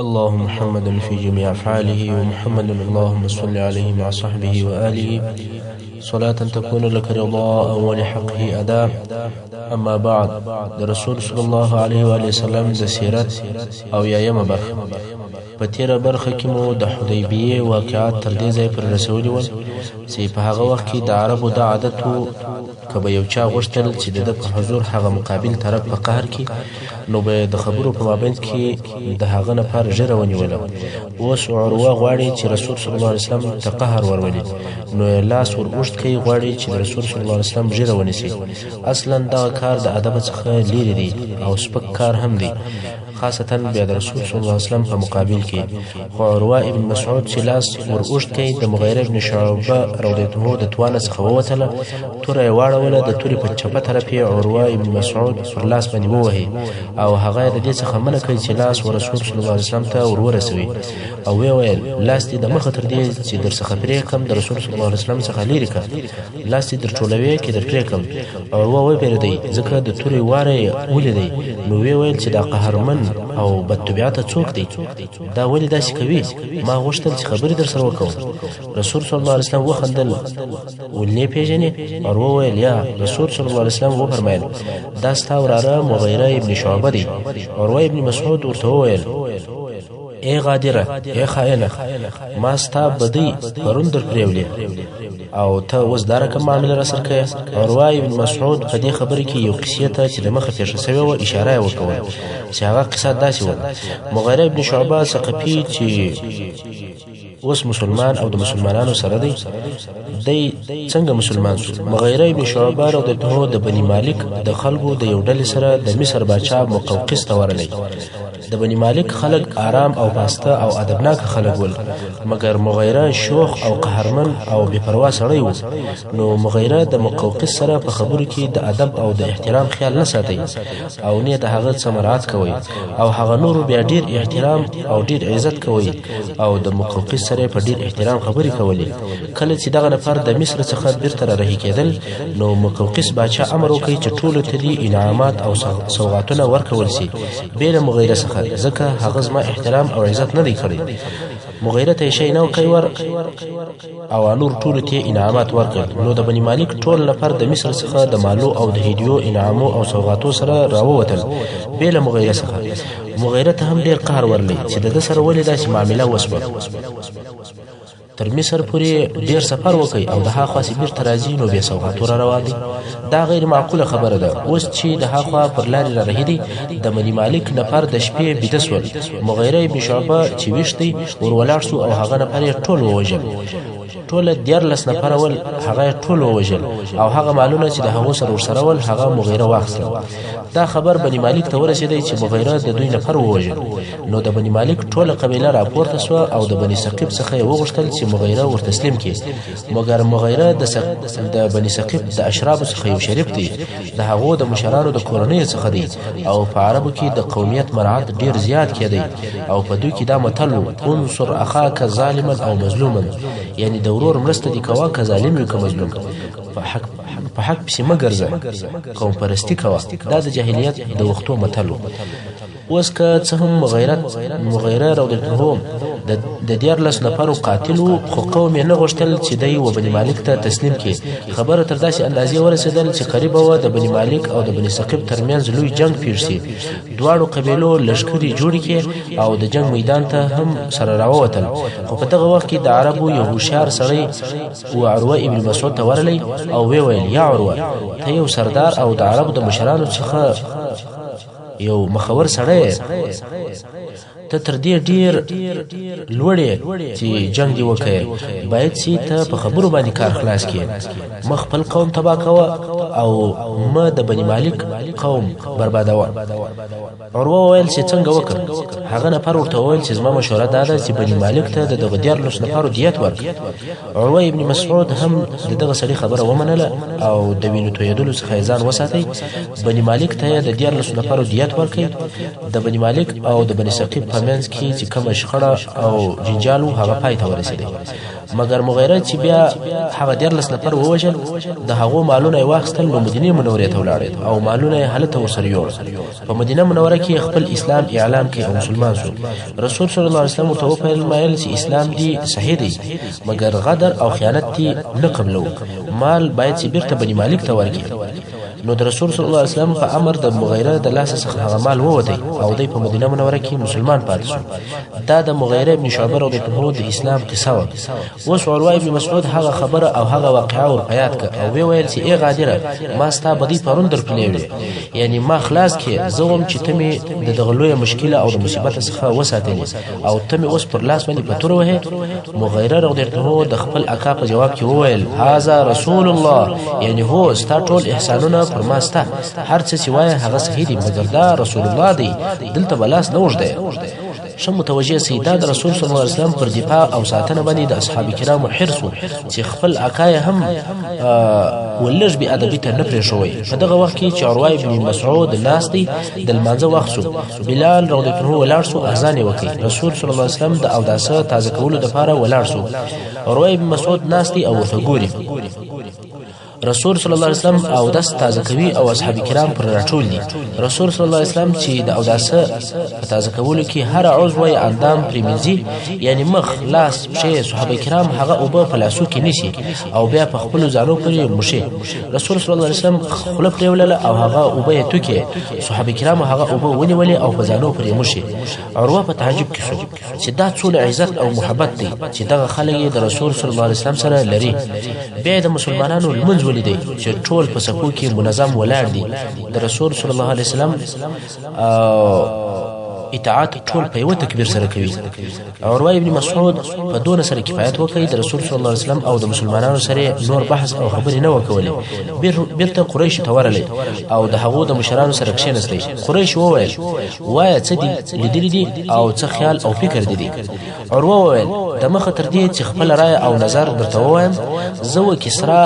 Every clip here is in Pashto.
اللهم محمد في جميع أفعاله ومحمد اللهم صل عليه مع صحبه وآله صلاة تكون لك رضاء ولحقه أداء. أما بعد، رسول صلى الله عليه وآله وسلم د سیرت او یایم برخه په تیره برخه کې مو د حدیبیې واقعات تر دې ځای پر رسولي ول چې په هغه وخت کې د عربو د عادت و که به یو چا غوښتل چې د ده په حضور هغه مقابل طرف په قهر کې، نو به د خبرو په مابینځ کې د هغه لپاره ژیره ونیوله. اوس عروه غواړي چې رسول صلی الله علیه وسلم ته قهر ورولي، نو یې لاس ور اوږد کوي، غواړي چې د رسول صلی الله علیه وسلم ژیره ونیسي. اصلا دغه کار د ادب څخه لیرې دی او سپک کار هم دی، خاصتا بیا د رسول صلی الله علیه وسلم په مقابل کې. خو عروه ابن مسعود چې لاس ور اوږد کوي، د مغیره ابن شعبه رضی الله عنه د توانه څخه ووتله، توره یې واړوله، د تورې په چپه طرف یې عروه ابن مسعود پر لاس باندې ووهي او هغه یې د دې څخه منع کوي چې لاس ور رسول صلی الله علیه وسلم ته ور ورسوي، او ویې ویل لاس دې د مخه تر دې چې در څخه پرې کړم د رسول صلی الله علیه وسلم څخه لیرې کړه، لاس دې در ټولوي کې در پرې کړم. عروه وبېرېدی ځکه د تورې واره یې ولیدی، نو ویې ویل چې دا قهرمن او بدطبیعته څوک دی؟ دا ولې داسې کوي؟ ما غوښتل چې خبرې در سره وکړم. رسول صلی الله علیه وسلم وخندل، ولې پیژنې؟ عروه وویل یا. رسول صلی الله علیه وسلم وفرمایل دا ستا وراره مغیره ابن شعبه دی. عروه ابن مسعود ورته وویل ای غادره، ای خائنه، ما ستا بدی پرون در پرېولې او ته اوس دا رقم معامله راسره کوې. عروه ابن مسعود په دې خبرې کې یو قصې ته چې د مخه پېښه سوې وه اشاره یې وکوله، چې هغه قصه داسې وه: مغیره ابن شعبه ثقفي چې اوس مسلمان او د مسلمانانو سره دی څنګه مسلمان شو؟ مغیره ابن شعبه رضی الله عنه د بني مالک د خلکو د یو ډلې سره د مصر باچا مقوقس ته ورغلی. د بني مالک خلک آرام او باسته او ادبناک خلک ول، مګر مغیره شوخ او قهرمن او بې پروا سړی و. نو مغیره د مقوقس سره په خبرو کې د ادب او د احترام خیال نه ساتي او نه د هغه څه مراعات کوي، او هغه نورو بیا ډیر احترام او ډیر عزت کوي او د مقوقس سره په ډیر احترام خبرې کولې. کله چې دغه نفر د مصر څخه بیرته رهي کېدل، نو مقوقس باچا امر وکړي چې ټولو ته دې انعامات او سوغاتونه ورکول شي بې له مغیره څخه، ځکه هغه زما احترام او عزت نه دی کړی. مغیره ته یې شی نه ورکوي او نور ټولو ته انعامات ورکړل. نو د بني مالک ټول نفر د مصر څخه د مالو او د هدیو انعامو او سوغاتو سره راووتل بې له مغیره څخه. مغیره ته هم ډېر قهر ورلی چې د ده سره ولې داسې معامله وشوه. تر مصر پورې ډیر سفر وکړي او د هاخوا چې بیرته راځي، نو بیا سوغاتو را روان دي. دا غیر معقوله خبره ده. اوس چې د هاخوا پر لارې را رهي دي، د بني مالک نفر د شپې بیده سول. مغیره ابن شعبه چې ویښ دی ور ولاړ شو او هغه نفر یې ټول ووژل. ټوله 14 نفره ول، هغه یې ټول ووژل او هغه مالونه چې د هغو سره ورسره ول هغه مغیره واخیستل. دا خبر بني مالک ته ورسېدی چې مغیره د دوی نفر ووژل. نو د بني مالک ټوله قبیله راپورته سوه او د بني ثقیف څخه یې وغوښتل چې مغیره ور تسلیم کړي، مګر مغیره د بني ثقیف د اشرافو څخه یو شریف دی، د هغو د مشرانو د کورنیو څخه دی، او په عربو کې د قومیت مراعات ډیر زیات کېدی، او په دوی کې دا متل و انصر اخاک ظالما او مظلوما، یعنی د ورور مرسته دې کوه که ظالم وي که مظلوم، په حق پسې مه ګرځه، قوم پرستي کوه. دا د جاهلیت د وختو متل و. اوس که څه هم مغیره رضی الله عنه د 14 نفرو قاتل و، خو قوم یې نه غوښتل چې دی و بني مالک ته تسلیم کړي. خبره تر داسې اندازې ورسېدل چې قریبه وه د بني مالک او د بني ثقیف ترمنځ لوی جنگ پیښ شي. دواړو قبیلو لښکرې جوړې کړې او د جنگ میدان ته هم سره راووتل. خو په دغه وخت کې د عربو یو هوښیار سړی و عروه ابن مسعود ته ورغلی او ویې ویل یا عروه، ته یو سردار او د عربو د مشرانو څخه یو مخور سړی، ته تر دې ډیر لوړې چې جنگ دی وکړي، باید چې ته په خبرو باندې کار خلاص کړې، مخ خپل قوم تباه کوه او ما د بني مالک قوم بربادوه. عروه وویل چې څنګه وکړم؟ هغه نفر ورته وویل چې زما مشوره دا ده چې بني مالک ته د دغه 14 نفرو دیت ورکړي. عروه ابن مسعود هم د دغه سړي خبره ومنله او د وینو تویېدلو څخه یې ځان وساتئ. بني مالک ته یې د 14 نفرو دیت دیت ورکړي د بني مالک او د بني ثقيف په منځ کې چې کومه شخړه او جنجال هغه پای ته ورسېدی مګر مغیره چې بیا هغه 14 نفر ووژل د هغو مالونه واخیستل نو مدینه منورې ته ولاړ او مالونه یې هلته ورسره یوړل په مدینه منوره کې خپل اسلام اعلان کړي او مسلمان شو رسول صلی الله علیه وسلم ورته وفرمایل چې اسلام دی صحیح دی مګر غدر او خیانت دی نه قبلو مال باید چې بیرته بني مالک ته ورکړي نو د رسول صلی الله علیه وسلم په امر د مغیره د لاس څخه هغه مال ووتی او د په مدینه منوره کې مسلمان پاتې شو دا د مغیره ابن شعبه رضی الله عنه د اسلام قصه و اوس عروه ابن مسعود هغه خبره او هغه واقعه ور بیان کړ او ویل چې ای غادره ما ستا بدی پرون در پلیوي یعنی ما خلاص کې زوم چې تمه د دغلوې مشکله او د مصیبت څخه وساتلی او تمه اوس پر لاس باندې پتور وه مغیره رضی الله عنه د خپل اکا په جواب کې وویل هاذا رسول الله یعنی هو ستا ټول احسانونه فرماسته هر څه چې وایي هغه صحیح دی مګر دا رسول الله دی دلته بلاس نه وژده شم متوجه سیدا د رسول صلی الله علیه وسلم پر دفاع او ساتنه باندې د اصحاب کرامو حرص چې خپل اکای هم ولږ به ادبی ته نه پرې شوی په دغه وخت کې چې عروه ابن مسعود ناس دی د لمانځه وخت شو بلال رضی الله عنه ولاړ شو اذان وکړي رسول صلی الله علیه وسلم د اوداسه تازه کولو لپاره ولاړ شو عروه ابن مسعود ناس دی او ورته ګوري رسول صلی الله علیه وسلم او داس تازه کوي او اصحاب کرام پر راټول دي رسول صلی الله علیه وسلم چې د اوداسه په تازه کولو کې هر عضو یې اندام پریمنځي یعنی مخ لاس شی صحابه کرام هغه او په لاسو کې نشي او بیا په خپل ځانو پرې مشي رسول صلی الله علیه وسلم خپل پرېولله او هغه او به توکي صحابه کرام هغه او به ونیولې او په ځانو پرې مشي عروه په تعجب کې شو چې دا څونه عزت او محبت دی چې دغه خلک د رسول صلی الله علیه وسلم سره لري بیا د مسلمانانو لمنځ ولیدي چې ټول په صفو کې منظم ولاړ دي د رسول صلی الله علیه وسلم اطاعت ټول په یو تکبیر سره کوي عروه ابن مسعود په دون سره کفایت وکړي د رسول صلی الله علیه وسلم او د مسلمانانو سره نور بحث او خبرې نه وکولې بیرته قریش ته ورغله او د هغو د مشرانو سره کښینستي قریش وویل وای څه دي لیدل دي او څه خیال او فکر دي عروه وویل د مخ تر دې چې خپل رائے او نظر درته وایم زو کسرا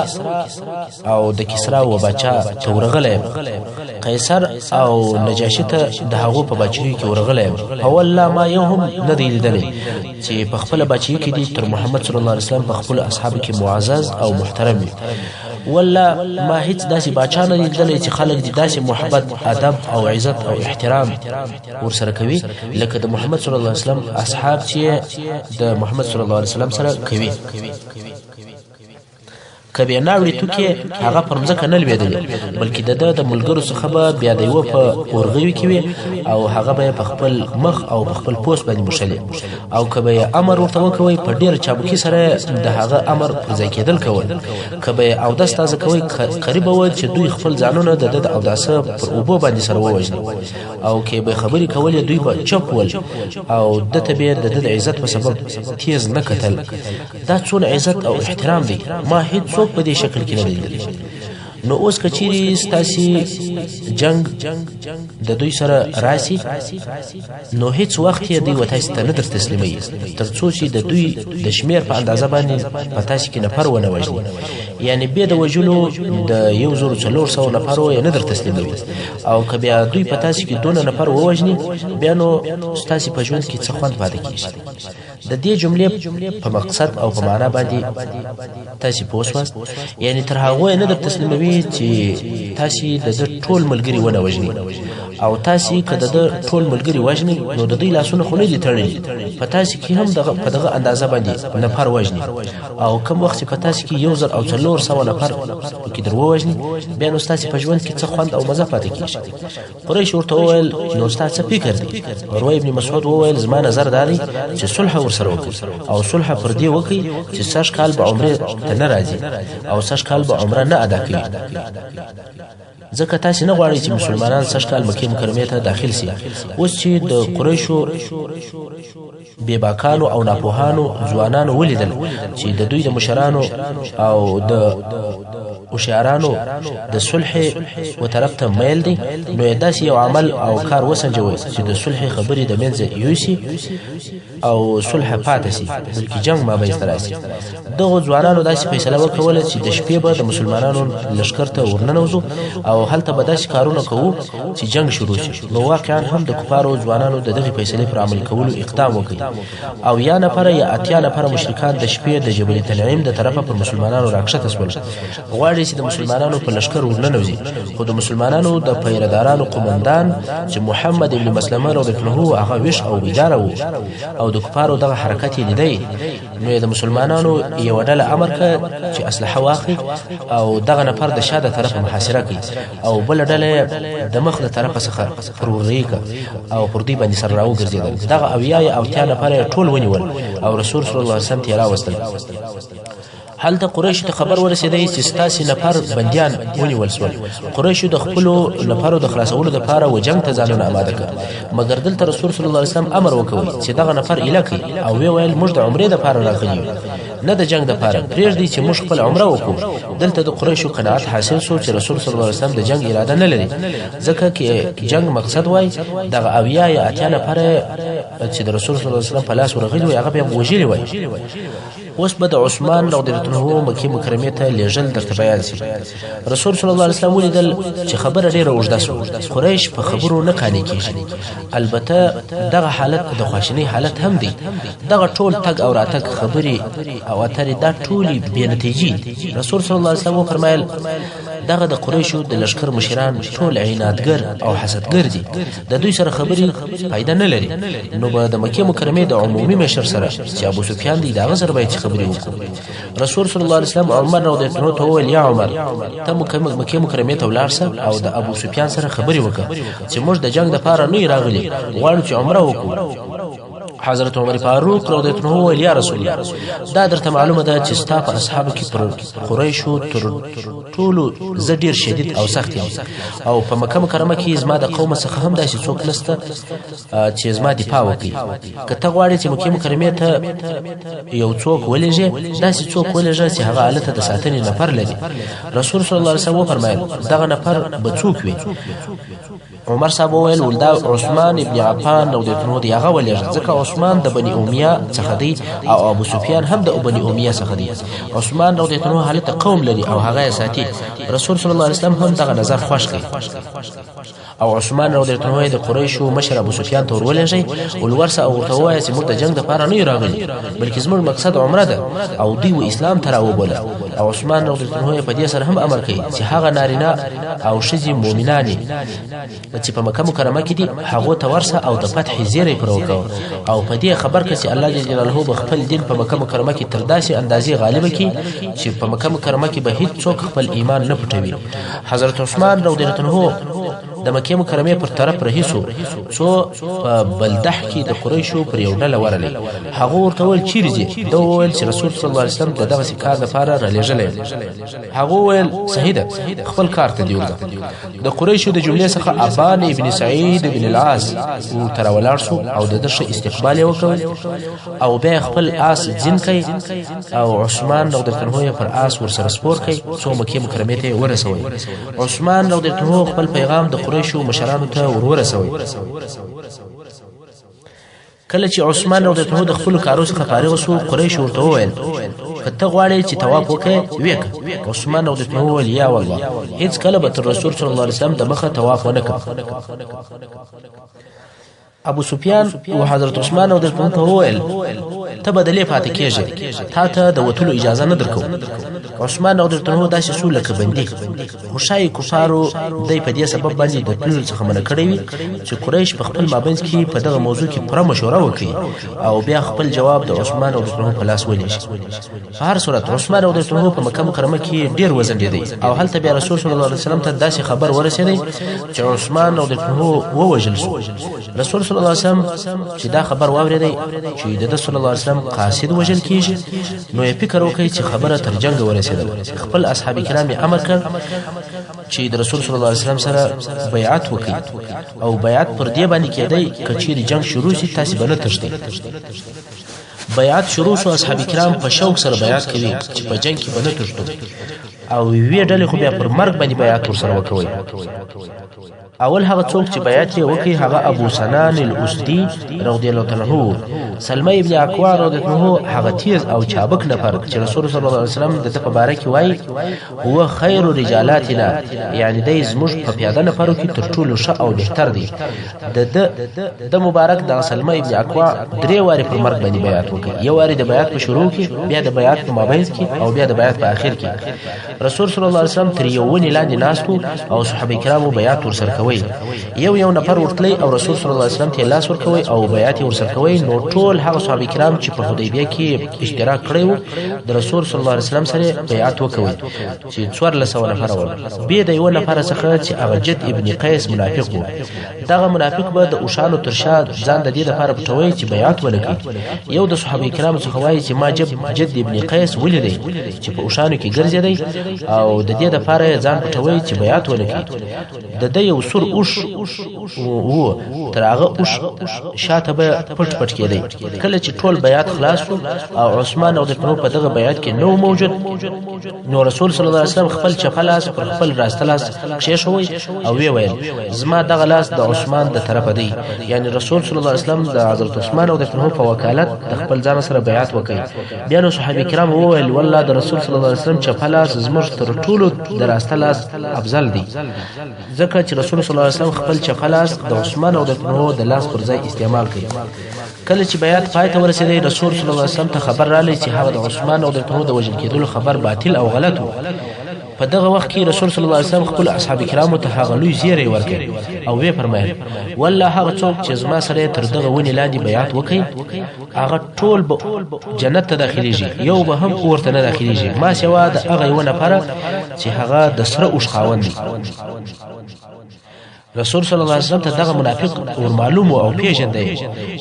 او د کسرا و بچا تورغله قیصر او نجاشی ته د هغو په بچی کې ورغله والله ما يوم ندی لیدلې چې په خپل بچی کې دي تر محمد صلی الله علیه وسلم په خپل اصحاب کې معزز او محترم والله ما هیڅ داسې بچا نه لیدلې چې خلک دي داسې محبت ادب او عزت او احترام ورسره کوي لکه د محمد صلی الله علیه وسلم اصحاب چې د محمد صلی الله علیه وسلم سره کوي کبه ناوړي توکي هغه پر مځکه نه لويدل بلکې د ملګرو څخه به بیا د یو په اورغوي کې او هغه به په خپل مخ او په خپل پوست باندې مشلي او کبه امر ورته وکوي په ډیر چابکی سره د هغه امر پر ځای کېدل کول کبه او د ستاسو کوي قریب و چې دوی خپل ځانونه د او داسه پر اوبو باندې سره ووجني او کبه خبري کول دوی به چپ ول او د تبیر د عزت په سبب تیز نه کتل دا څونه عزت او احترام دی ما هیڅ په دې شکل کې نه لیدل نو اوس کچيري ستاسي جنگ د دوی سره راسي نو هیڅ وخت یې دوی وتاست نه در تسلیمي ترڅو چې د دوی د شمیر په اندازه باندې پتاش کې نفر ونه وژني یعنی به د وجلو د 1400 نفرو یې نه در تسلیموي او کبه دوی پتاش کې 2 نفر ووژني بیا نو ستاسي په ژوند کې څه خوند پاتې کیږي د دې جملې په مقصد او په معنا باندې تاسو پوښتنه یعنی تر هغه نه در تسلیموي چې تاسو د ټول ملګری ونه وژني او تاسو کده د ټول ملګری وژني نو د دې لاسونه خو نه دي تړلي په تاسو کې هم په دغه اندازه باندې نفر وژني او کوم وخت په تاسو کې 1400 نفر کې درو وژني بیا نو تاسو په ژوند کې څه خوند او مزه پاتې کیږي قریش ورته وویل نو تاسو فکر دي عروه ابن مسعود وویل زما نظر داري چې صلح ورسره وکړي او صلح پر دې وکړي چې 6 کال به عمره ته نه راځي او 6 کال به عمره نه ادا کوي ځکه تاسو نه غواړئ چې مسلمانان 6 کال مکه مکرمه ته داخل شي اوس چې د قریشو بیباکانو او ناپوهانو ځوانانو ولیدل چې د دوی د مشرانو او د هوښیارانو د صلح و طرف ته میل دی نو داسې یو عمل او کار وسنجوي چې د صلح خبرې د منځه یوسي او صلح پاتې سي بلکې جنگ مابینځ ته راسي دغو ځوانانو داسې فیصله وکوله چې د شپې به د مسلمانانو لښکر ته ورننوځو او هلته به داسې کارونه کوو چې جنگ شروع شي نو واقعا هم د کفارو ځوانانو د دغې فیصلې پر عمل کولو اقدام وکړي او یا نفره یا اتیا نفره مشرکان د شپې د جبل تنعیم د طرفه پر مسلمانانو راکښته شول غواړي چې د مسلمانانو په لښکر ورننوځي خو د مسلمانانو د پیردارانو قومندان چې محمد ابن مسلمه رضی الله عنه هغه ویښ او بیداره و او د کفارو دغه حرکت یې لیدی نو د مسلمانانو یوه ډله امر کړ چې اسلحه واخلي او دغه نفر د شا د طرفه محاصره کړي او بله ډله د مخ د طرفه څخه پرورغي کړه او پر دوی باندې سره راوګرځېدل دغه اویا یا اوتیا نفره ټول ونیول او رسول صلی الله علیه وسلم ترې راوستل هلته قریشو ته خبر ورسېدی چې ستاسې نفر بندیان ونیول سول قریشو د خپلو نفرو د خلاصولو دپاره و جنګ ته ځانونه اماده کړه مګر دلته رسول صلی الله علیه وسلم امر وکوي چې دغه نفر ایله کړي او ویې ویل موږ د عمرې دپاره راغلي یو نه د جنگ دپاره پرېږدئ چې موږ خپله عمره وکړو دلته د قریشو قناعت حاصل سو چې رسول صلی الله علیه وسلم د جنگ اراده نه لري ځکه چې جنگ مقصد وای دغه اویا یا اتیا نفره چې د رسول صلی الله علیه وسلم په لاس ورغلي وای هغه به یې وژلي وای اوس به د عثمان رضی الله عنه مکې مکرمې ته لېږل درته بیان شي رسول صلی الله علیه وسلم ولیدل چې خبره ډېره اوږده سوه قریش په خبرو نه قانع کېږي البته دغه حالت د خواشینۍ حالت هم دی دغه ټول تګ او راتګ خبرې او اترې دا ټولې بې نتیجې دي رسول صلی الله علیه وسلم وفرمایل دغه د قریشو د لښکر مشران ټول عنادګر او حسدګر دي د دوی سره خبرې فایده نه لري نو به د مکې مکرمې د عمومي مشر سره چې ابو سفیان دی د هغه سره باید خبرې وکړو رسول صلی الله علیه وسلم عمر رضی الله عنه ته وویل یا عمر ته مکې مکرمې ته ولاړ شه او د ابو سفیان سره خبرې وکړه چې موږ د جنګ دپاره نه یو راغلي غواړو چې عمره وکړو حضرت عمر فاروق رضی الله عنه وویل یا رسول الله دا درته معلومه ده چې ستا په اصحابو کې پر قریشو تر ټولو زه ډېر شدید او سخت یم او په مکه مکرمه کې زما د قوم څخه هم داسې څوک نشته چې زما دفاع وکړي که ته غواړې چې مکې مکرمې ته یو څوک ولېږې داسې څوک ولېږه چې هغه هلته د ساتنې نفر لري رسول صلی الله علیه وسلم وفرمایل دغه نفر به څوک وي عمر صاحب وویل ولدا عثمان ابن عفان رضی الله عنه دی هغه ولېږه ځکه عثمان د بني امیه څخه دی او ابو سفیان هم د بني امیه څخه دی عثمان رضی الله عنه هلته قوم لري او هغه یې ساتي رسول صلی الله علیه وسلم هم دغه نظر خوښ کړي او عثمان رضی الله عنه د قریشو مشر ابو سفیان ته ورولېږي ولورسه او ورته ووایه چې موږ د جنګ دپاره نه یو راغلي بلکې زموږ مقصد عمره ده او دوی و اسلام ته راوبوله او عثمان رضی الله عنه په دې سره هم امر کوي چې هغه نارینه او ښځې مؤمنانې چې په مکه مکرمه کې دي هغو ته ورسه او د فتح زیری پر وکړه او په دې خبر کړه چې الله جل جلاله به خپل دین په مکه مکرمه کې تر داسې اندازې غالبه کړي چې په مکه مکرمه کې به هیڅوک خپل ایمان نه پټوي حضرت عثمان رضی الله عنه د مکې مکرمې پر طرف رهي سو څو په بلدح کې د قریشو پر یو ډله ورغلې هغه ورته وویل چیرې ځې ده وویل چې رسول صلی الله علیه وسلم د دغسې کار دپاره رالېږلی هغه وویل صحیح ده خپل کار ته دې وځه د قریشو د جملې څخه ابان ابن سعید ابن العاص ورته راولاړ سو او د ده ښه استقبال یې وکړ او بیا خپل آس ځین کړی او عثمان رضی الله عنه پر آس ورسره سپور کړی څو مکې مکرمې ته یې ورسوی عثمان رضی الله عنه خپل پیغام د قریشو مشرانو ته ورسوی کله چې عثمان رضی الله عنه د خپلو کارو څخه فارغ سو قریشو ورته وویل که ته غواړې چې طواف وکړې وکړه عثمان رضی الله عنه وویل یا والله هېڅ کله به تر رسول صلی الله علیه وسلم د مخه طواف ونه کړم ابو سفیان و حضرت عثمان رضی الله عنه وویل ته به دلې پاتې کېږې تا ته د وتلو اجازه نه درکوو عثمان رضی الله عنه داسې سو لکه بندي خو ښایي کفارو دی په دې سبب باندې د تللو څخه منع کړی وي چې قریش په خپل مابینځ کې په دغه موضوع کې پوره مشوره وکړي او بیا خپل جواب د عثمان رضی الله عنه په لاس ولېږي په هر صورت عثمان رضی الله عنه په مکه مکرمه کې ډېر وځنډېدی او هلته بیا رسول صلی الله علیه وسلم ته داسې خبر ورسېدی چې عثمان رضی الله عنه ووژل سو رسول صلی الله علیه وسلم چې دا خبر واورېدی چې د صلی الله علیه وسلم قاصد وژل کېږي نو یې فکر وکړي چې خبره تر جنګ ورسېدله خپل اصحاب کرام یې امر کړ چې د رسول صلی الله علیه وسلم سره بیعت وکړي او بیعت پر دې باندې کېدی که چیرې جنګ شروع شي تاسې به نه تښتئ بیعت شروع شو اصحاب کرام په شوق سره بیعت کوي چې په جنګ کې به نه تښتو او یوې ډلې خو بیا پر مرګ باندې بیعت ورسره وکوئ. اول هغه څوک چې بیعت یې وکړي هغه ابو سنان الاسدي رضی الله عنه. سلمى ابن اکوع رضی الله عنه هغه تیز او چابک نفر چې رسول صلی الله علیه وسلم د په باره کې وایي هو خیر رجالاتنا، یعنی دی زموږ په پیاده نفرو کې تر ټولو ښه او بهتر دی. د مبارک د سلمى ابن اکوع 3 وارې پر مرګ باندې بیعت وکړي. یو وارې د بیعت په شروع کې، بیا د بیعت په مابین کې، او بیا د بیعت په اخر کې. رسول صلی الله علیه وسلم تر یو ونې لاندې ناست او صحابه کرامو بیعت ورسره کوي. یو نفر ورتلی او رسول صلی الله علیه وسلم ته لاس ورکوي او بیعت یې ورسره کوي. نو ټول هغه صحابه کرام چې په حدیبیه کې اشتراک کړی وو د رسول صلی الله علیه وسلم سره بیعت وکوي چې 1400 نفر ول. بیا د یو نفر څخه چې هغه جد ابن قیس منافق وو. دغه منافق به د اوشانو تر شا ځان د دې لپاره پټوي چې بیعت ولکړي. یو د صحابه کرام څخه وایي چې ما جد ابن قیس ولیدی چې په اوشانو کې ګرځېدی او د دې لپاره ځان پټوي چې بیعت ولکړي. د یو سور اوش و تر هغه اوش شاته به پټ کېدی. کله چې ټول بیعت خلاص شو او عثمان رضی الله عنه په دغه بیعت کې نو موجود، نو رسول صلی الله علیه وسلم خپل چپه لاس پر خپل راسته لاس کښېښوی او وی ویل زما دغه لاس د عثمان د طرفه دی. یعنی رسول صلی الله علیه وسلم د حضرت عثمان رضی الله عنه په وکالت د خپل ځان سره بیعت وکړي. بیا نو صحابه کرام وویل والله د رسول صلی الله علیه وسلم چپه لاس زموږ تر ټولو د راسته لاس افضل دی، ځکه چې رسول صلی الله علیه وسلم خپل چپه لاس د عثمان رضی الله عنه د لاس پر ځای استعمال کړي. کله چې بیعت پای ته ورسېدی رسول صلی الله علیه وسلم ته خبر رالی چې هغه د عثمان رضی الله عنه د وژل کېدلو خبر باطل او غلط و. په دغه وخت کې رسول صلی الله علیه وسلم خپل اصحاب کرامو ته هغه لوی زیری ورکړ او وی فرمایل والله هغه څوک چې زما سره تر دغه ونې لاندې بیعت وکړي هغه ټول به جنت ته داخليږي، یو به هم ورته نه داخليږي ما سوا د هغه یو نفر چې هغه د سره اوښ خاوند دی. رسول صلی الله علیه وسلم ته دغه منافق ور معلوم او پیژندې،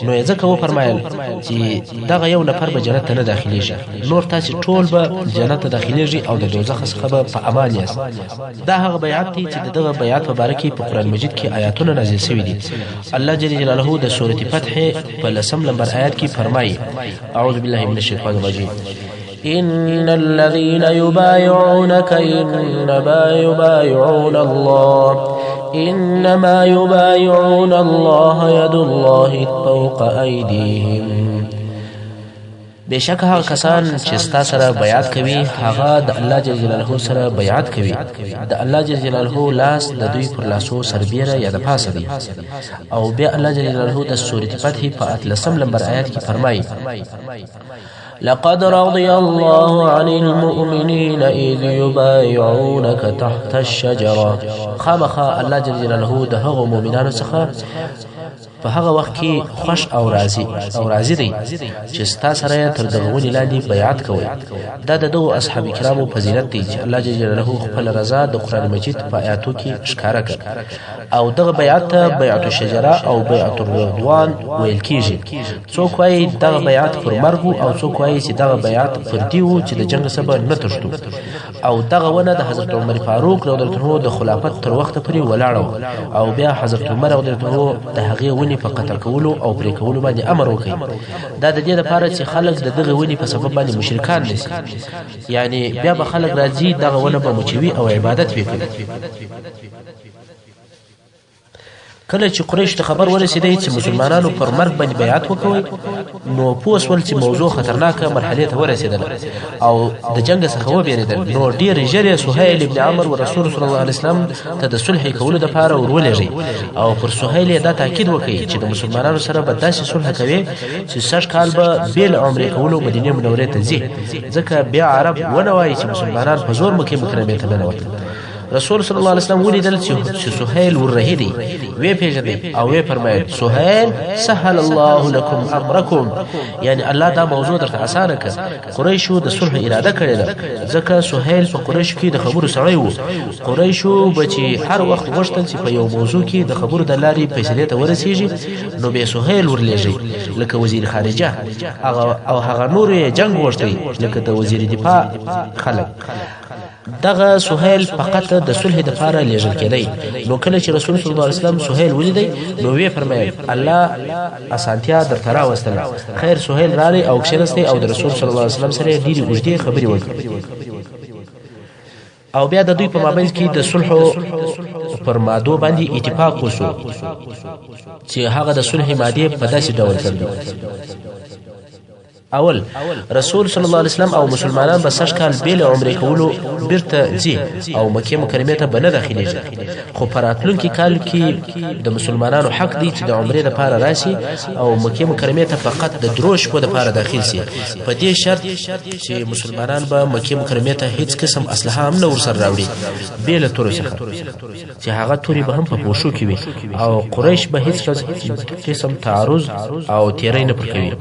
نو یې ځکه و فرمایل چې دغه یو نفر به جنت ته نه داخليږي، نور تاسو ټول به جنت ته داخليږي او د دوزخ څخه به په امان یاست. دا هغه بیعت دی چې دغه بیعت په باره کې په قران مجید کې آیاتونه نازل شوي دي. الله جل جلاله د سورۃ فتح په 10 نمبر آیات کې فرمایي اعوذ بالله من الشیطان الرجیم إن الذين يبايعونك إنما يبايعون الله إنما يبايعون الله يد الله فوق أيديهم. بشک هغه کسان چې ستا سره بیعت کوي هغه د الله جل جلاله سره بیعت کوي. د الله جل جلاله لاس د دوی پر لاسو سربیره یا د پاسه دی. او بیا الله جل جلاله د سورۃ فتح په 13 نمبر آیات کې فرمایي لقد رضي الله عن المؤمنين إذ يبايعونك تحت الشجرة. خامخا الله جل جلاله د هغو مؤمنانو څخه په هغه وخت کې خوش او راضي دی چې ستا سره تر دغه ونې لاندې بیعت کوي. دا د دغو اصحاب کرامو فضیلت دی چې الله جل جلاله خپل رضا د قرآن مجید په آیاتو کې ښکاره کړ. او دغه بیعت ته بیعت الشجره او بیعت الرضوان ویل کیږي. څوک وایي دغه بیعت پر مرګ او څوک وایي چې دغه بیعت پر دی و چې د جنګ سبا نه تښتو. او دغه ونه د حضرت عمر فاروق رضی الله عنه د خلافت تر وخت پورې ولاړ او بیا حضرت عمر رضی الله عنه د هغې ونې په قتل کولو او پرې کولو باندې امر وکړي. دا د دې لپاره چې خلک د دغه ونې په سبب باندې مشرکان نشي، یعنی بیا به خلک راځي دغه ونه به مچوي او عبادت وکړي. کله چې قریش ته خبر ورسېدی چې مسلمانانو پر مرګ باندې بیعت وکوي نو پوه شول چې موضوع خطرناکه مرحلې ته ورسېدله او د جنګ څخه وبېرېدل. نو ډېر ژر یې سهیل ابن عمرو رسول صلی الله علیه وسلم ته د صلح کولو دپاره ورولېږي او پر سهیل یې دا تاکید وکړي چې د مسلمانانو سره به داسې صلح کوي چې 6 کال به بې له عمرې کولو مدینې منورې ته ځي، ځکه بیا عرب ونه وایي چې مسلمانان په زور مکې مکرمې ته ننوتل. رسول صلی الله علیه وسلم ولیدل چې سهیل وررهیدي، وی پیژندی او وی فرمایل سهیل سهل الله لكم امركم، یعنی الله دا موضوع درته اسانه کړ. قریشو د صلح اراده کړې ده ځکه سهیل په قریش کې د خبرو سړی وو. قریشو بچي هر وخت غوښتل چې په یو موضوع کې د خبرو د لارې فیصله ته ورسیږي نو به سهیل ورلېږي لکه وزیر خارجه او هغه نور جنگ غوښتي لکه د وزیر دفاع خلک. دغه سهیل فقط د صلح لپاره لیږل کېدی. نو کله چې رسول صلی الله علیه وسلم سهیل ولیدی نو وی فرمایل الله اسانتیا درته راوستله. خیر سهیل رالی او کښېنستی او د رسول صلی الله علیه وسلم سره ډېرې اوږدې خبرې وکړې. او بیا د دوی په مابينځ کې د صلح پر ماده باندې اتفاق وشو چې هغه د صلح ماده په داسې ډول کړی. اول رسول صلی الله علیه وسلم او مسلمانان به سږ کال بیل عمره کولو بیرته ځي او مکه مکرمه ته بنه داخليږي، خو په راتلونکي کال کې د مسلمانانو حق دی چې د عمره لپاره راشي او مکه مکرمه ته فقط د درو شپو لپاره داخل شي، په دې شرط چې مسلمانان به مکه مکرمه ته هیڅ قسم اسلحه هم نه ورسره راوړي بیل تور څخه چې هغه توري به هم په پوښو کې وي او قریش به هیڅ قسم تعرض او تیری نه پرکوي.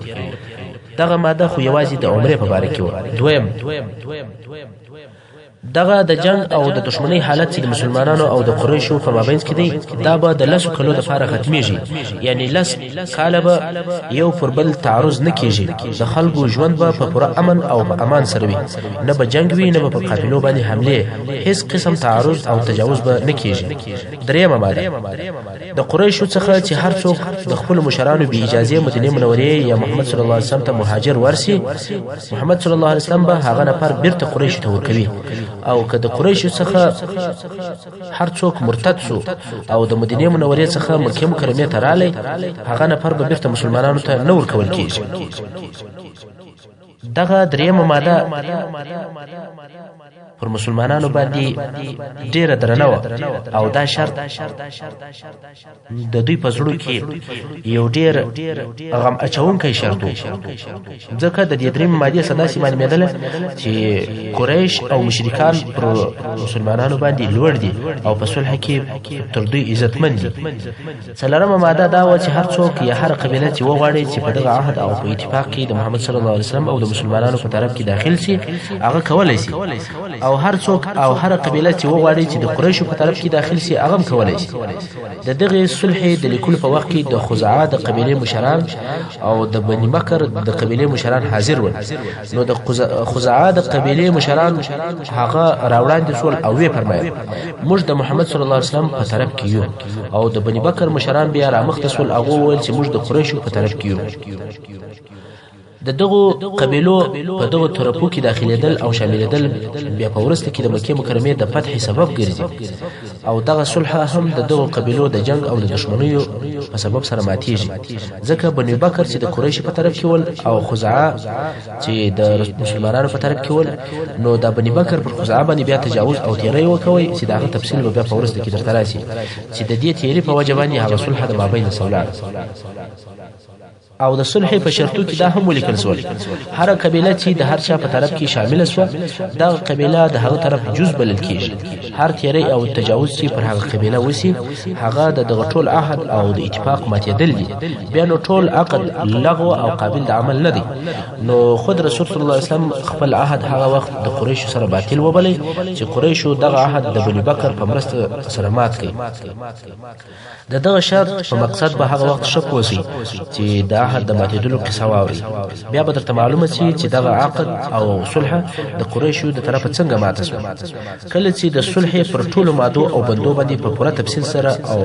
دغه ماده خو یوازې د عمره په باره کې و. دویم دغه د جنگ او د دشمنی حالت چې د مسلمانانو او د قریشو په مابينځ کې دی دا به د لسو کلو لپاره ختميږي، یعنی لس کاله به یو پر بل تعرض نه کیږي، د خلکو ژوند به په پوره امن او په امان سره وي، نه به جنگ وي نه به په قافلو باندې حمله، هیڅ قسم تعرض او تجاوز به نه کیږي. دریمه ماده د قریشو څخه چې هر څوک د خپل مشرانو به اجازه مدینه منورې یا محمد صلی الله علیه وسلم ته مهاجر ورسي، محمد صلی الله علیه وسلم به هغه نفر بیرته قریش ته ورکوي، او که د قریش څخه هر څوک مرتد شو او د مدینه منورې څخه مکه مکرمه ته رالی، هغه نفر به بیرته مسلمانانو ته نه ورکول کیږي. دغه دریمه ماده پر مسلمانانو باندې ډیره درنه و او دا شرط د دوی په زړه کې یو ډیر غم اچونکی شرط و، ځکه د دې دریمه ماده سداسي معلومېدله چې قریش او مشرکان پر مسلمانانو باندې لوړ دي او په صلح کې تر دوی عزتمن دي. څلورمه ماده دا و چې هر څوک یا هر قبیله چې وغواړي چې په دغه عهد او په اتفاق کې د محمد صلی الله علیه وسلم او د مسلمانانو په طرف کې داخل شي هغه کولای شي، او هر څوک او هر قبیله چې وغواړي چې د قریشو په طرف کې داخل شي هغه کولای شي. د دغه صلح د لیکلو په وخت کې د خزاعه د قبیله مشران او د بني بکر د قبیله مشران حاضر ول، نو د خزاعه د قبیله مشران هغه راوړاندې سول او وی فرمایل موږ د محمد صلی الله علیه وسلم په طرف کې یو، او د بني بکر مشران بیا رامخته سول هغه وویل چې موږ د قریشو په طرف کې یو. د دغه قبیلو په دغه طرفو کې داخليدل او شاملېدل بیا په ورسته کې د مکه مکرمه د فتح سبب ګرځي، او دغه صلح هم د دغه قبیلو د جنگ او د دشمنیو په سبب سره ماتېږي، ځکه بني بکر چې د قریش په طرف کې ول او خزاعه چې د مسلمانانو په طرف کې ول، نو د بني بکر پر خزاعه باندې بیا تجاوز او تیری وکوي چې دغه تفصیل به په ورسته کې درته راشي چې د دې تیری په وجه باندې هغه صلح د مابین سولار او د صلح په شرطو کې دا هم ولیکل شول هر قبیله چې د هر چا په طرف کې شامل شو دا قبیله د هغه طرف جز بلل کیږي، هر تیری او تجاوز چې پر هغه قبیله وسی هغه د ټول عهد او د اتفاق ماتېدل دي، بیا نو ټول عقد لغو او قابل د عمل نه دي. نو خود رسول صلی الله علیه وسلم خپل عهد هغه وخت د قریش سره باطل وبلی چې قریش دغه عهد د بني بکر په مرسته سره مات کړي. دغه شرط په مقصد به هغه وخت شک وسی چې د عهد د ماتېدلو قصه واوري، بیا به درته معلومه شي چې دغه عقد او صلح د قریشو د طرفه څنګه ماته شو. کله چې د صلح پر ټولو مادو او بندو باندې په پوره تفصیل سره او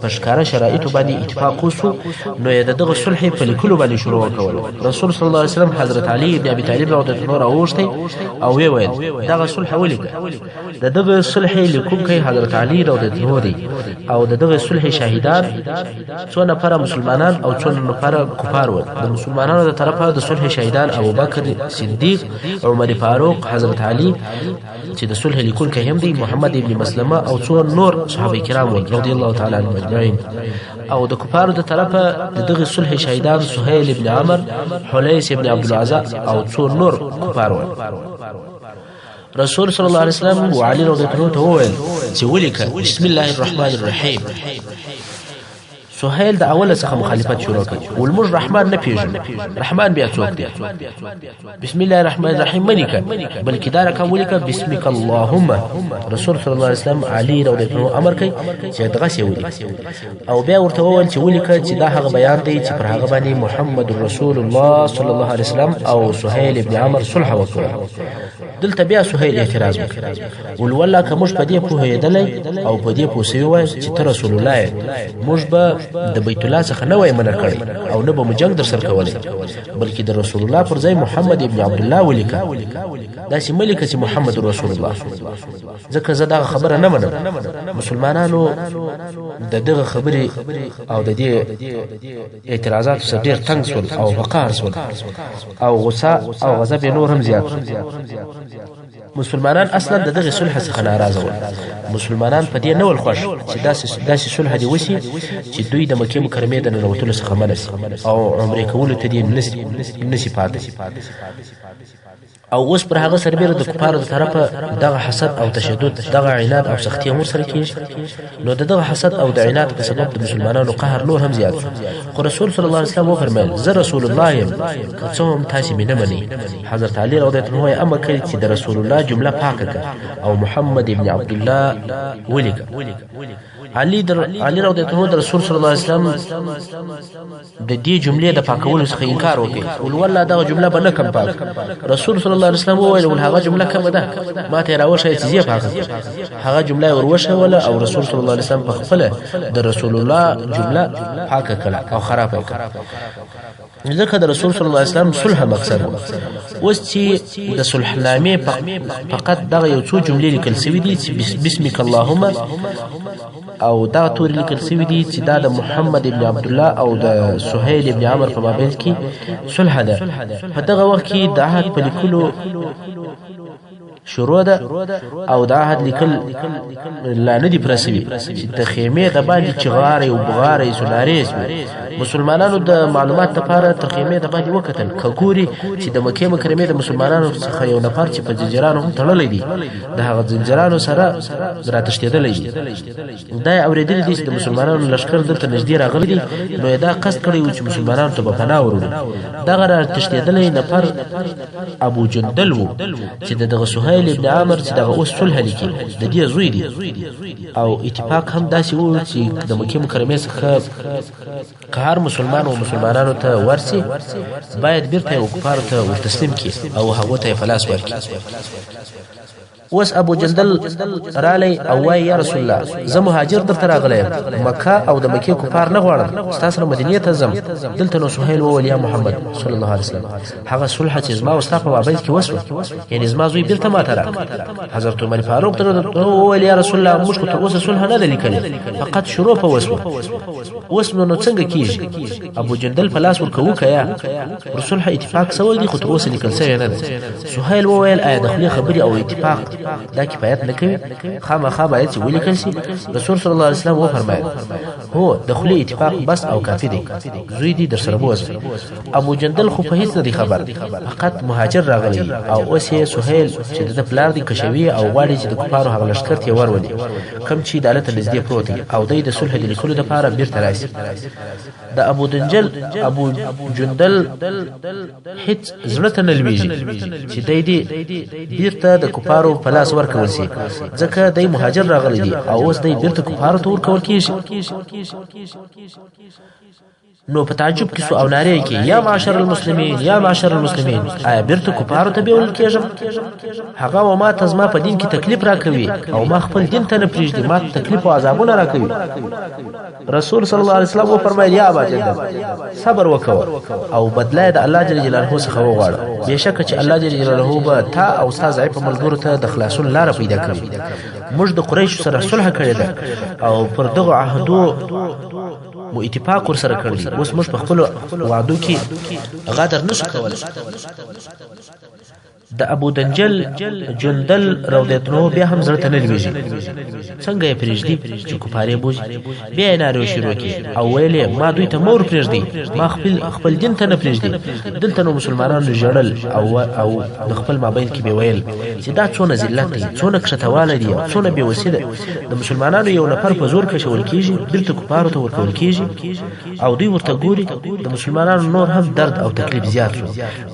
په ښکاره شرایطو باندې اتفاق وشو، نو یې دغه صلح په لیکلو باندې شروع وکړ. رسول صلی الله علیه وسلم حضرت علي بن ابي طالب رضی الله عنه راوښتي او وی ویل دغه صلح ولیکه. دغه صلح لیکونکی حضرت علي رضی الله عنه او دغه صلح شاهدان څو نفر مسلمانان او څو نفر کفار ول. د مسلمانانو د طرفه د صلح شهیدان ابو بکر صدیق، عمر فاروق، حضرت علي چې د صلح لیکونکي هم دي، محمد ابن مسلمه او څو نور صحابه کرام رضی الله تعالی عنهم اجمعین. او د کفارو د طرفه دغه صلح شهیدان سهيل ابن عمر، حليس ابن عبد العزى او څو نور کفار ول. رسول صلی الله علیه وسلم وعلي رضی الله عنه وویل چې ولیکه بسم الله الرحمن الرحیم. سهيل د اوله څخه مخالفت شروع کړ، ولمر رحمان نه پیژنه، رحمان بیا څوک دی؟ بسم الله الرحمن الرحیم منیکه، بلکې دا رقم ولیکه بسمک اللهم. رسول صلی الله علیه وسلم علي رضی الله عنه امر کوي چې دغه شی ولیکه، او بیا ورته وویل چې ولیکه چې دا هغه بیان دی چې پر هغه باندې محمد رسول الله صلی الله علیه وسلم او سهيل ابن عمر صلح وکړ. دلته بیا سهيل اعتراض وکړ، ول والله که موږ په دې پوهېدلې او په دې پوسې وای چې ته رسول الله موږ به د بیت الله څخه نه وای منع کړی او نه به جنگ در سره کولی بلکې د رسول الله پر ځای محمد ابن عبد الله ولیکه داسې ملیکه چې محمد رسول الله ځکه زه دغه خبره نه منم مسلمانانو د دغه خبرې او د دې اعتراضاتو سره ډېر تنګ شول او وقار شول او غصه او غضب یې نور هم زیات مسلمانان اصلا دغه صلح څخه ناراضه ول مسلمانان په دې نه ول خوښ چې داسې صلح دی وشي چې دوی د مکې مکرمې د ننوتلو څخه منع شي او عمرې کولو ته دې نشي پاتې او اوس پر هغه سربېره د کفارو د طرفه دغه حسد او تشدد دغه عناد او سختي هم ورسره کېږي نو دغه حسد او د عناد په سبب د مسلمانانو قهر نور هم زیات خو رسول صلی الله علیه وسلم وفرمایل زه رسول الله یم که څه هم تاسې مې نه منئ حضرت علي رضی الله عنه یې امر کړی چې د رسول الله جمله پاکه کړه او محمد ابن عبد الله ولیکه علي رضی الله عنه د رسول صلی الله علیه وسلم د دې جملې د پاکولو څخه انکار وکړ ول والله دغه جمله به نه کم پاک رسول صلی الله علیه وسلم وویل ول هغه جمله کومه ده ما ته راوښیه چې زه پاک هغه جمله وروښوله او رسول صلی الله علیه وسلم په خپل د رسول الله جمله پاکه کړه او خراب کړه ځکه د رسول صلی الله علیه وسلم صلح مقصد اوس چې د صلح نامې فقط دغه یو څو جملې لیکل شوي دي چې بسمک اللهم او دا تور لیکل شوي دي چې دا د محمد ابن عبد الله او د سهيل ابن عمرو په مابین کې صلح ده په دغه وخت کې د عهد په لیکلو شروع ده او د عهد لیکل لا نه دي پرسوي چې د خیمې د باندې چغارې او بغارې سونارې مسلمانانو د معلومات لپاره تر خیمې د باندې وکتل کګوري چې د مکې مکرمې د مسلمانانو څخه یو نفر چې په زنجیرانو هم تړلې دي د هغه زنجیرانو سره راتښتېدلې دي دا اورېدل دي چې د مسلمانانو لشکر دلته نږدې راغلي دي نو دا قصد کړی و چې مسلمانانو ته به پناه ورولي دغه راتښتېدلې نفر ابو جندل و چې دغه سهيل ابن عامر چې دغه اوس صلح لیکي د دې زوی دی او اتفاق هم داسې و چې د مکې مکرمې څخه هر مسلمان او مسلمانانو ته ورسي باید بیرته یو کفارو ته ورتسلیم کړي او هغه ته فلاس ورکړي اوس ابو جندل رالی او وای یا رسول الله زه مهاجر درته راغلی مکه او د مکې کفار نه غواړم ستا سره مدینې ته ځم دلته نو سهیل وویل یا محمد صلی الله علیه وسلم هغه صلح چې زما او ستا په مابین کې وسوه یعنې زما زوی بیرته ماته راکړه حضرت عمر فاروق ته وویل یا رسول الله موږ خو تر اوسه صلح نه ده لیکلې فقط شروع په وسوه اوس نو څنګه کېږي ابو جندل په لاس ورکوو که یا پر صلح اتفاق سوی دی خو تر اوسه لیکل سوی نه ده سهیل وویل آیا د خولې خبرې او اتفاق دا کفایت نه کوي خامخا باید چې ولیکل شي رسول صلی الله علیه وسلم وفرمایل هو د خولې اتفاق بس او کافي دی زوی دی در سره بوځه ابو جندل خو په هیڅ نه دی خبر فقط مهاجر راغلی او اوس یې سهیل چې د پلار دی کشوي او غواړي چې د کفارو هغه لښکر ته ورولي کم چې د هلته نږدې پروت دی او دی د صلح د لیکلو دپاره بیرته راشي د ابو جندل هیڅ زړه ته نه لویږي چې دی بیرته د کفارو په لاس ورکول شي ځکه دی مهاجر راغلی دی او اوس دی بیرته کفارو ته ورکول کېږي نو په تعجب کې سو او نارې کې یا معاشر المسلمین یا معاشر المسلمین آیا بیرته کفارو ته بیول کېږم هغه و ما ته زما په دین کې تکلیف راکوي او ما خپل دین ته نه پرېږدي ما تکلیف او عذابونه راکوي رسول صلی الله علیه وسلم وفرمایل یا ابا جندل صبر وکوه او بدله د الله جل جلاله څخه وغواړه بېشکه چې الله جل جلاله به تا او ستا ضعیفه ملګرو ته د خلاصون لاره پیدا کړي موږ د قریشو سره صلح کړې ده او پر دغو عهدو مو اتفاق ورسره کړی اوس موږ په خپلو وعدو کې غدر نشو کولی د ابو جندل رضی الله عنه بیا هم زړه ته نه لویږي څنګه یې پرېږدي چې کفارې بوځي بیا یې نارې شروع کړي او ویل یې ما دوی ته مه ورپرېږدئ ما خپل دین ته نه پرېږدي دلته نو مسلمانانو ژړل او د خپل مابین کې به ویل چې دا څونه ذلت دی څونه کښتوالی دی او څونه بېوسي ده د مسلمانانو یو نفر په زور کشول کېږي بیرته کفارو ته ورکول کېږي او دوی ورته ګوري د مسلمانانو نور هم درد او تکلیف زیات شو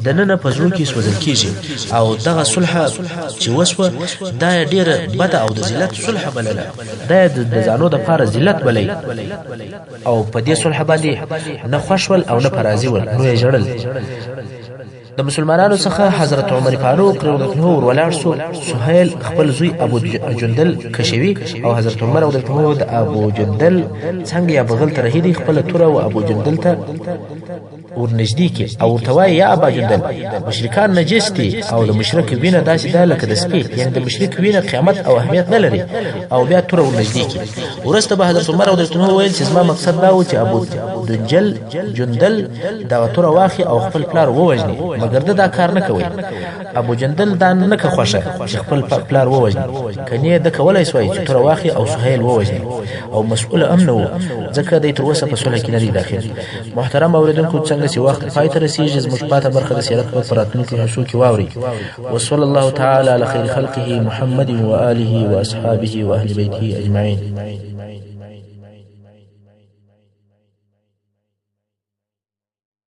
دننه په زړونو کې سوځل کېږي او دغه صلح چې وسوه دا ډیره بده او د ذلت صلح بلله دا د ځانو دپاره ذلت بلی او په دې صلح باندې نه خوښ ول او نه په راضي ول نو یې ژړل د مسلمانانو څخه حضرت عمر فاروق رضی الله عنه ولاړ سو. سهيل خپل زوی ابو جندل کشوي او حضرت عمر رضی الله عنه د ابو جندل څنګه یا بغل ته رهیدي خپل تور او ابو جندل ته ورنږدې کی او ورته یا ابا جندل مشرکان نجس دي او د مشرک وینه داسې ده لکه د سپي، یعنی د مشرک وینه قیامت او اهمیت نه لري او بیا تور ورنږدې کی. ورسته به حضرت عمر رضی الله عنه ویل چې زما مقصد دا و چې ابو جندل دا تور واخی او خپل پلار ووجني، مګر دا کار نه کوي. ابو جندل دا نه که خوښه چې خپل پلار ووجني، کني د کولای سوی چې تور واخی او سهيل ووجني او مسؤل امن وو، ځکه د تر اوسه په صلح کې نه دی داخل. محترم اوریدونکو څنګه چې وخت پای ته رسیږي زموږ پاته برخه د سیرت په راتلونکو حصو کې واوري. وصلی الله تعالی علی خیر خلقه محمد و آله و اصحابه و اهل بیته اجمعین.